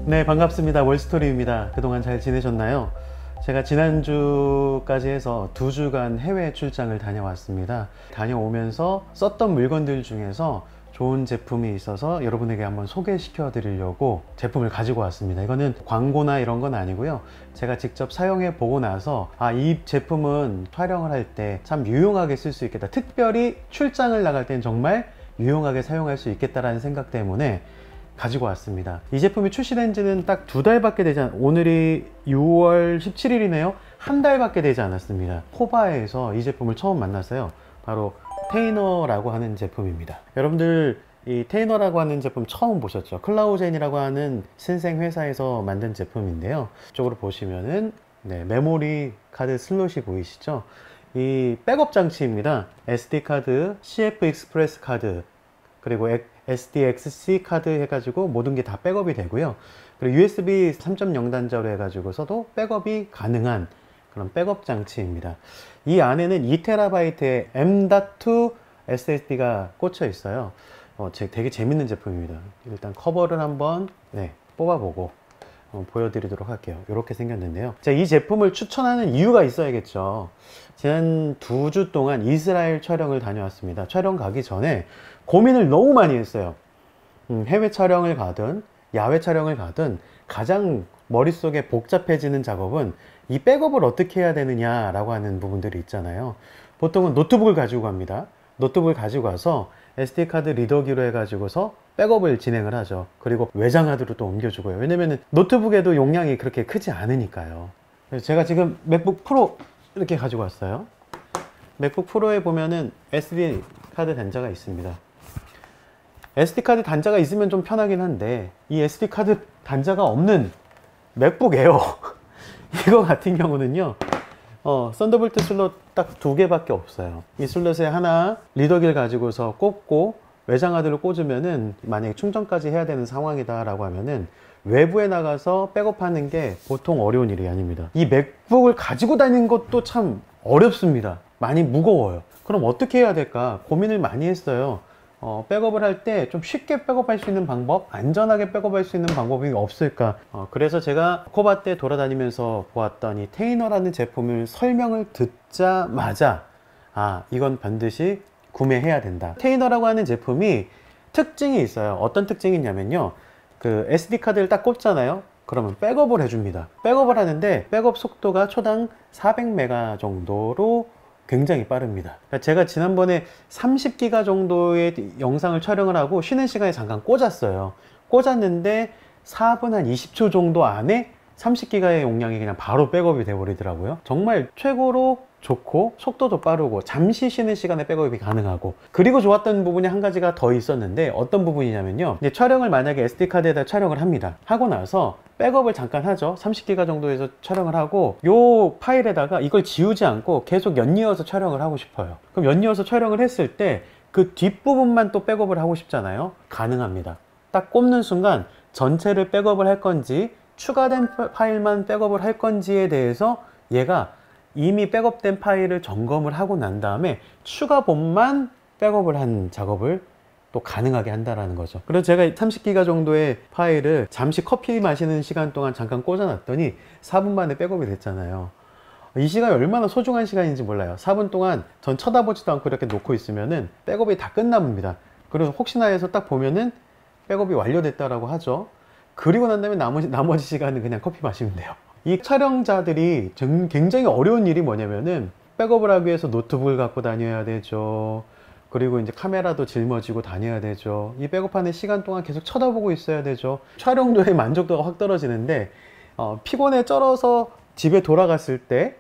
네, 반갑습니다. 월스토리입니다. 그동안 잘 지내셨나요? 제가 지난주까지 해서 2주간 해외 출장을 다녀왔습니다. 다녀오면서 썼던 물건들 중에서 좋은 제품이 있어서 여러분에게 한번 소개시켜 드리려고 제품을 가지고 왔습니다. 이거는 광고나 이런 건 아니고요. 제가 직접 사용해 보고 나서 이 제품은 촬영을 할 때 참 유용하게 쓸 수 있겠다. 특별히 출장을 나갈 땐 정말 유용하게 사용할 수 있겠다라는 생각 때문에 가지고 왔습니다. 이 제품이 출시된 지는 딱 2달밖에 되지 오늘이 6월 17일이네요. 한 달밖에 되지 않았습니다. 코바에서 이 제품을 처음 만났어요. 바로 테이너라고 하는 제품입니다. 여러분들 이 테이너라고 하는 제품 처음 보셨죠? 클라우젠이라고 하는 신생 회사에서 만든 제품인데요. 이쪽으로 보시면은 메모리 카드 슬롯이 보이시죠? 이 백업 장치입니다. SD 카드, CF 익스프레스 카드, 그리고 SDXC 카드 해가지고 모든 게 다 백업이 되고요. 그리고 USB 3.0 단자로 해가지고서도 백업이 가능한 그런 백업 장치입니다. 이 안에는 2TB의 M.2 SSD가 꽂혀 있어요. 되게 재밌는 제품입니다. 일단 커버를 한번 뽑아보고 보여드리도록 할게요. 이렇게 생겼는데요. 제가 이 제품을 추천하는 이유가 있어야겠죠. 지난 2주 동안 이스라엘 촬영을 다녀왔습니다. 촬영 가기 전에 고민을 너무 많이 했어요. 해외 촬영을 가든 야외 촬영을 가든 가장 머릿속에 복잡해지는 작업은 이 백업을 어떻게 해야 되느냐 라고 하는 부분들이 있잖아요. 보통은 노트북을 가지고 갑니다. 노트북을 가지고 가서 SD카드 리더기로 해가지고서 백업을 진행을 하죠. 그리고 외장 하드로 또 옮겨주고요. 왜냐면 노트북에도 용량이 그렇게 크지 않으니까요. 그래서 제가 지금 맥북 프로 이렇게 가지고 왔어요. 맥북 프로에 보면은 SD카드 단자가 있습니다. SD카드 단자가 있으면 좀 편하긴 한데 이 SD카드 단자가 없는 맥북 에어 이거 같은 경우는요 썬더볼트 슬롯 딱 2개밖에 없어요. 이 슬롯에 하나 리더기를 가지고서 꽂고 외장 하드를 꽂으면은 만약에 충전까지 해야 되는 상황이다 라고 하면은 외부에 나가서 백업하는 게 보통 어려운 일이 아닙니다. 이 맥북을 가지고 다니는 것도 참 어렵습니다. 많이 무거워요. 그럼 어떻게 해야 될까 고민을 많이 했어요. 백업을 할 때 좀 쉽게 백업할 수 있는 방법, 안전하게 백업할 수 있는 방법이 없을까. 그래서 제가 코바 때 돌아다니면서 보았던 이 테이너라는 제품을 설명을 듣자마자 이건 반드시 구매해야 된다. 테이너라고 하는 제품이 특징이 있어요. 어떤 특징이 있냐면요, 그 SD카드를 딱 꽂잖아요. 그러면 백업을 해줍니다. 백업을 하는데 백업 속도가 초당 400메가 정도로 굉장히 빠릅니다. 제가 지난번에 30기가 정도의 영상을 촬영을 하고 쉬는 시간에 잠깐 꽂았어요. 꽂았는데 4분 한 20초 정도 안에 30기가의 용량이 그냥 바로 백업이 돼 버리더라고요. 정말 최고로 좋고 속도도 빠르고 잠시 쉬는 시간에 백업이 가능하고, 그리고 좋았던 부분이 한 가지가 더 있었는데 어떤 부분이냐면요, 이제 촬영을 만약에 SD카드에다 촬영을 합니다. 하고 나서 백업을 잠깐 하죠. 30기가 정도에서 촬영을 하고 요 파일에다가 이걸 지우지 않고 계속 연이어서 촬영을 하고 싶어요. 그럼 연이어서 촬영을 했을 때 그 뒷부분만 또 백업을 하고 싶잖아요. 가능합니다. 딱 꼽는 순간 전체를 백업을 할 건지 추가된 파일만 백업을 할 건지에 대해서 얘가 이미 백업된 파일을 점검을 하고 난 다음에 추가본만 백업을 한 작업을 또 가능하게 한다라는 거죠. 그래서 제가 30기가 정도의 파일을 잠시 커피 마시는 시간 동안 잠깐 꽂아 놨더니 4분 만에 백업이 됐잖아요. 이 시간이 얼마나 소중한 시간인지 몰라요. 4분 동안 전 쳐다보지도 않고 이렇게 놓고 있으면은 백업이 다 끝납니다. 그래서 혹시나 해서 딱 보면은 백업이 완료됐다라고 하죠. 그리고 난 다음에 나머지 시간은 그냥 커피 마시면 돼요. 이 촬영자들이 굉장히 어려운 일이 뭐냐면은 백업을 하기 위해서 노트북을 갖고 다녀야 되죠. 그리고 이제 카메라도 짊어지고 다녀야 되죠. 이 백업하는 시간 동안 계속 쳐다보고 있어야 되죠. 촬영도의 만족도가 확 떨어지는데 피곤에 쩔어서 집에 돌아갔을 때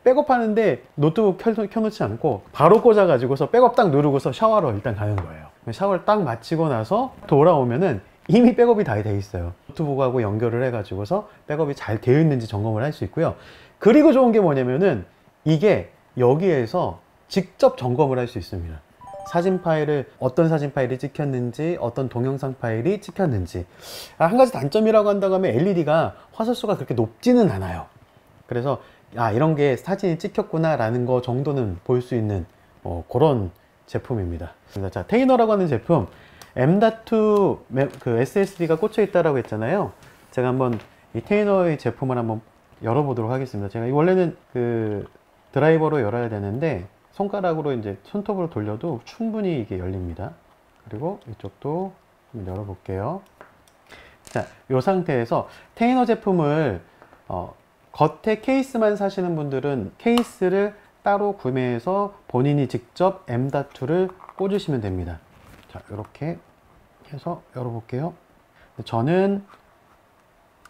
백업하는데 노트북 켜놓지 않고 바로 꽂아 가지고서 백업 딱 누르고서 샤워로 일단 가는 거예요. 샤워를 딱 마치고 나서 돌아오면은 이미 백업이 다 돼 있어요. 노트북하고 연결을 해 가지고서 백업이 잘 되어 있는지 점검을 할 수 있고요. 그리고 좋은 게 뭐냐면은 이게 여기에서 직접 점검을 할 수 있습니다. 사진 파일을 어떤 사진 파일이 찍혔는지, 어떤 동영상 파일이 찍혔는지. 한 가지 단점이라고 한다고 하면 LED가 화소수가 그렇게 높지는 않아요. 그래서 이런 게 사진이 찍혔구나 라는 거 정도는 볼 수 있는 그런 제품입니다. 자, 테이너라고 하는 제품 M.2 그 SSD가 꽂혀 있다라고 했잖아요. 제가 한번 이 테이너의 제품을 한번 열어보도록 하겠습니다. 제가 원래는 그 드라이버로 열어야 되는데 손가락으로 이제 손톱으로 돌려도 충분히 이게 열립니다. 그리고 이쪽도 한번 열어볼게요. 자, 이 상태에서 테이너 제품을 겉에 케이스만 사시는 분들은 케이스를 따로 구매해서 본인이 직접 M.2를 꽂으시면 됩니다. 자, 이렇게 해서 열어볼게요. 저는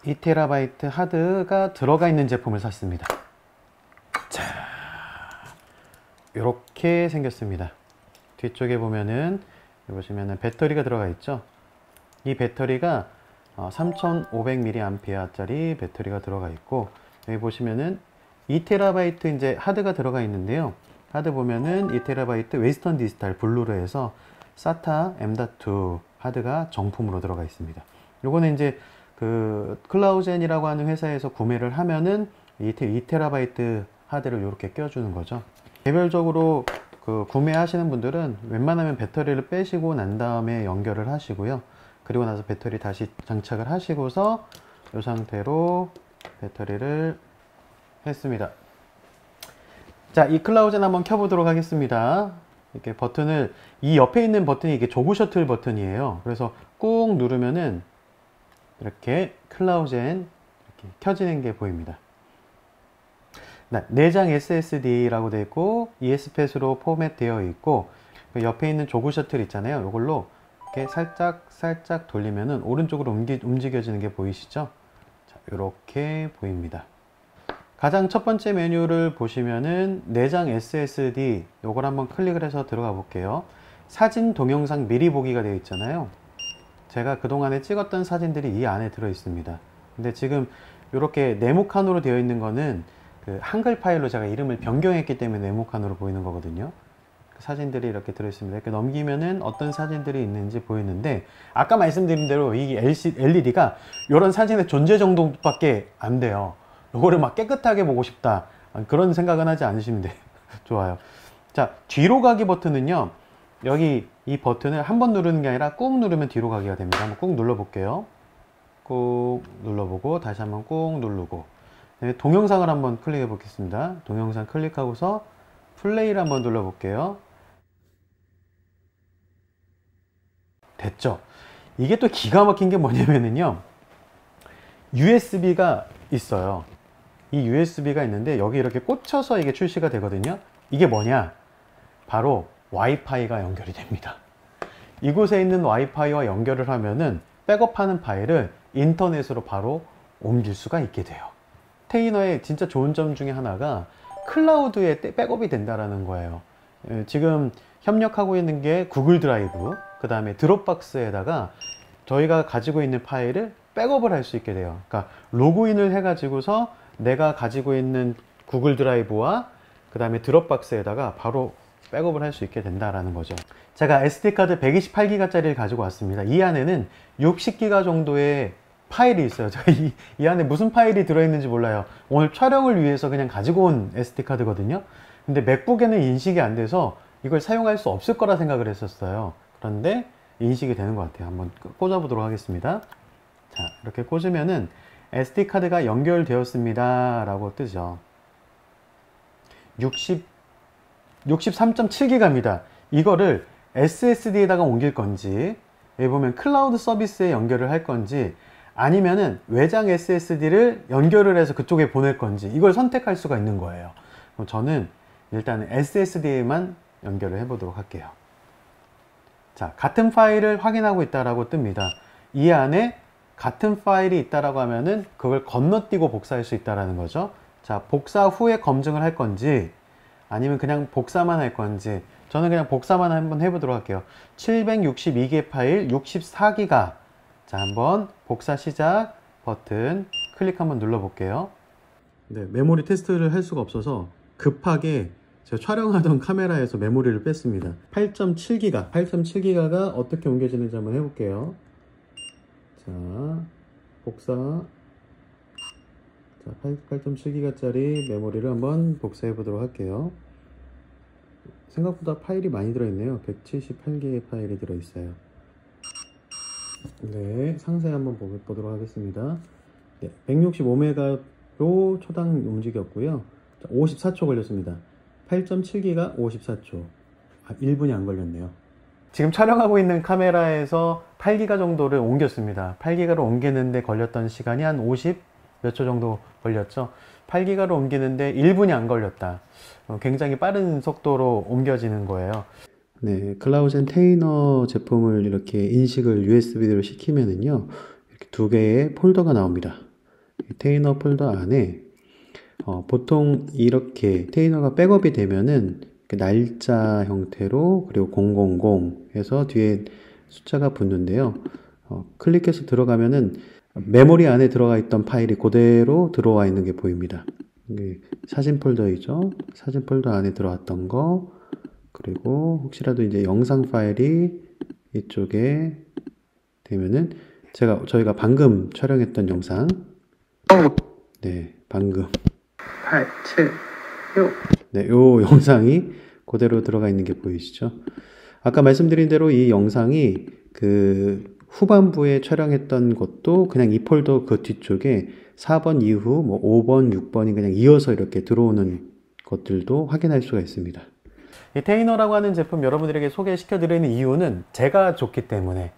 2TB 하드가 들어가 있는 제품을 샀습니다. 자, 이렇게 생겼습니다. 뒤쪽에 보면은 보시면은 배터리가 들어가 있죠. 이 배터리가 3500mAh 짜리 배터리가 들어가 있고, 여기 보시면은 2TB 이제 하드가 들어가 있는데요. 하드 보면은 2TB 웨스턴 디지털 블루로 해서 SATA M.2 하드가 정품으로 들어가 있습니다. 요거는 이제 그 클라우젠이라고 하는 회사에서 구매를 하면은 2TB 하드를 이렇게 껴주는 거죠. 개별적으로 그 구매하시는 분들은 웬만하면 배터리를 빼시고 난 다음에 연결을 하시고요. 그리고 나서 배터리 다시 장착을 하시고서 이 상태로 배터리를 했습니다. 자, 이 클라우젠 한번 켜보도록 하겠습니다. 이렇게 버튼을, 이 옆에 있는 버튼이 이게 조그 셔틀 버튼이에요. 그래서 꾹 누르면은 이렇게 클라우젠 이렇게 켜지는 게 보입니다. 내장 SSD라고 되어 있고 ESPEC로 포맷 되어 있고, 옆에 있는 조그 셔틀 있잖아요. 이걸로 이렇게 살짝 돌리면은 오른쪽으로 움직여지는 게 보이시죠? 자, 이렇게 보입니다. 가장 첫 번째 메뉴를 보시면은 내장 SSD, 요걸 한번 클릭을 해서 들어가 볼게요. 사진 동영상 미리 보기가 되어 있잖아요. 제가 그동안에 찍었던 사진들이 이 안에 들어 있습니다. 근데 지금 이렇게 네모칸으로 되어 있는 거는 그 한글 파일로 제가 이름을 변경했기 때문에 네모칸으로 보이는 거거든요. 그 사진들이 이렇게 들어 있습니다. 이렇게 넘기면은 어떤 사진들이 있는지 보이는데, 아까 말씀드린 대로 이 LED가 이런 사진의 존재 정도밖에 안 돼요. 요거를 막 깨끗하게 보고 싶다, 그런 생각은 하지 않으시면 돼요. 좋아요. 자, 뒤로 가기 버튼은요, 여기 이 버튼을 한 번 누르는 게 아니라 꾹 누르면 뒤로 가기가 됩니다. 한번 꾹 눌러 볼게요. 꾹 눌러보고 다시 한번 꾹 누르고, 동영상을 한번 클릭해 보겠습니다. 동영상 클릭하고서 플레이를 한번 눌러 볼게요. 됐죠? 이게 또 기가 막힌 게 뭐냐면요, USB가 있어요. 이 USB가 있는데 여기 이렇게 꽂혀서 이게 출시가 되거든요. 이게 뭐냐? 바로 와이파이가 연결이 됩니다. 이곳에 있는 와이파이와 연결을 하면은 백업하는 파일을 인터넷으로 바로 옮길 수가 있게 돼요. 테이너의 진짜 좋은 점 중에 하나가 클라우드에 백업이 된다라는 거예요. 지금 협력하고 있는 게 구글 드라이브, 그 다음에 드롭박스에다가 저희가 가지고 있는 파일을 백업을 할 수 있게 돼요. 그러니까 로그인을 해가지고서 내가 가지고 있는 구글 드라이브와 그 다음에 드롭박스에다가 바로 백업을 할 수 있게 된다라는 거죠. 제가 SD카드 128기가짜리를 가지고 왔습니다. 이 안에는 60기가 정도의 파일이 있어요. 제가 이 안에 무슨 파일이 들어있는지 몰라요. 오늘 촬영을 위해서 그냥 가지고 온 SD카드거든요. 근데 맥북에는 인식이 안 돼서 이걸 사용할 수 없을 거라 생각을 했었어요. 그런데 인식이 되는 것 같아요. 한번 꽂아 보도록 하겠습니다. 자, 이렇게 꽂으면은 SD카드가 연결되었습니다 라고 뜨죠. 63.7기가입니다. 이거를 SSD에다가 옮길 건지, 여기 보면 클라우드 서비스에 연결을 할 건지, 아니면은 외장 SSD를 연결을 해서 그쪽에 보낼 건지, 이걸 선택할 수가 있는 거예요. 그럼 저는 일단 SSD에만 연결을 해 보도록 할게요. 자, 같은 파일을 확인하고 있다라고 뜹니다. 이 안에 같은 파일이 있다라고 하면은 그걸 건너뛰고 복사할 수 있다라는 거죠. 자, 복사 후에 검증을 할 건지 아니면 그냥 복사만 할 건지, 저는 그냥 복사만 한번 해보도록 할게요. 762개 파일 64기가. 자, 한번 복사 시작 버튼 클릭 한번 눌러 볼게요. 네, 메모리 테스트를 할 수가 없어서 급하게 제가 촬영하던 카메라에서 메모리를 뺐습니다. 8.7기가가 어떻게 옮겨지는지 한번 해볼게요. 자, 복사. 자, 8.7기가짜리 메모리를 한번 복사해 보도록 할게요. 생각보다 파일이 많이 들어있네요. 178개의 파일이 들어있어요. 네, 상세 한번 보도록 하겠습니다. 네, 165메가로 초당 움직였고요. 54초 걸렸습니다. 8.7기가 54초. 1분이 안 걸렸네요. 지금 촬영하고 있는 카메라에서 8기가 정도를 옮겼습니다. 8기가로 옮기는데 걸렸던 시간이 한 50 몇 초 정도 걸렸죠. 8기가로 옮기는데 1분이 안 걸렸다. 굉장히 빠른 속도로 옮겨지는 거예요. 네, 클라우젠 테이너 제품을 이렇게 인식을 USB로 시키면은요, 이렇게 두 개의 폴더가 나옵니다. 테이너 폴더 안에 보통 이렇게 테이너가 백업이 되면은 날짜 형태로, 그리고 000 해서 뒤에 숫자가 붙는데요. 클릭해서 들어가면은 메모리 안에 들어가 있던 파일이 그대로 들어와 있는 게 보입니다. 사진 폴더이죠. 사진 폴더 안에 들어왔던 거, 그리고 혹시라도 이제 영상 파일이 이쪽에 되면은 저희가 방금 촬영했던 영상, 네, 방금 8, 7, 6. 네, 요 영상이 그대로 들어가 있는 게 보이시죠? 아까 말씀드린 대로 이 영상이 그 후반부에 촬영했던 것도 그냥 이 폴더 그 뒤쪽에 4번 이후 뭐 5번, 6번이 그냥 이어서 이렇게 들어오는 것들도 확인할 수가 있습니다. 이 테이너라고 하는 제품 여러분들에게 소개시켜 드리는 이유는 제가 좋기 때문에,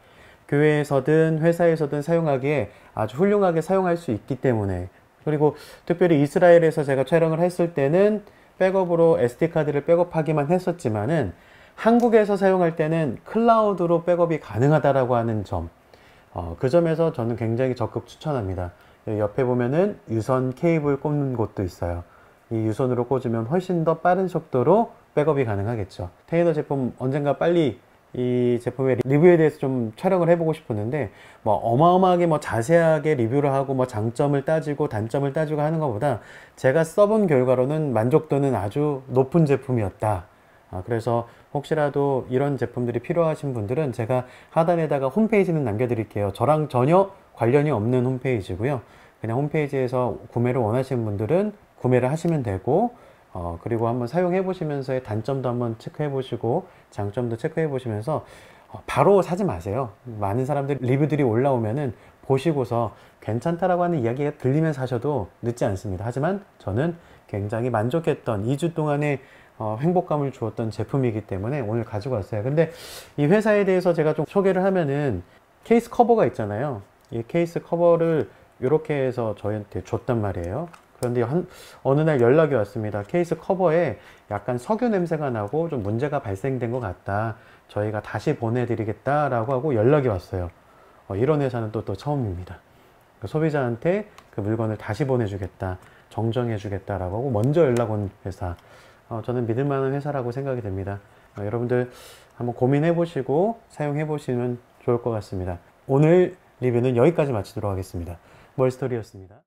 교회에서든 회사에서든 사용하기에 아주 훌륭하게 사용할 수 있기 때문에, 그리고 특별히 이스라엘에서 제가 촬영을 했을 때는 백업으로 SD카드를 백업하기만 했었지만은 한국에서 사용할 때는 클라우드로 백업이 가능하다라고 하는 점, 그 점에서 저는 굉장히 적극 추천합니다. 옆에 보면은 유선 케이블 꽂는 곳도 있어요. 이 유선으로 꽂으면 훨씬 더 빠른 속도로 백업이 가능하겠죠. 테이너 제품 언젠가 빨리 이 제품의 리뷰에 대해서 좀 촬영을 해보고 싶었는데, 뭐 어마어마하게 뭐 자세하게 리뷰를 하고 뭐 장점을 따지고 단점을 따지고 하는 것보다 제가 써본 결과로는 만족도는 아주 높은 제품이었다. 그래서 혹시라도 이런 제품들이 필요하신 분들은 제가 하단에다가 홈페이지는 남겨드릴게요. 저랑 전혀 관련이 없는 홈페이지고요. 그냥 홈페이지에서 구매를 원하시는 분들은 구매를 하시면 되고, 그리고 한번 사용해 보시면서의 단점도 한번 체크해 보시고 장점도 체크해 보시면서 바로 사지 마세요. 많은 사람들 리뷰들이 올라오면은 보시고서 괜찮다라고 하는 이야기가 들리면 사셔도 늦지 않습니다. 하지만 저는 굉장히 만족했던 2주 동안의 행복감을 주었던 제품이기 때문에 오늘 가지고 왔어요. 근데 이 회사에 대해서 제가 좀 소개를 하면은 케이스 커버가 있잖아요. 이 케이스 커버를 이렇게 해서 저희한테 줬단 말이에요. 그런데 어느 날 연락이 왔습니다. 케이스 커버에 약간 석유 냄새가 나고 좀 문제가 발생된 것 같다. 저희가 다시 보내드리겠다라고 하고 연락이 왔어요. 이런 회사는 또 처음입니다. 소비자한테 그 물건을 다시 보내주겠다, 정정해주겠다라고 하고 먼저 연락 온 회사. 저는 믿을 만한 회사라고 생각이 됩니다. 여러분들 한번 고민해 보시고 사용해 보시면 좋을 것 같습니다. 오늘 리뷰는 여기까지 마치도록 하겠습니다. 멀스토리였습니다.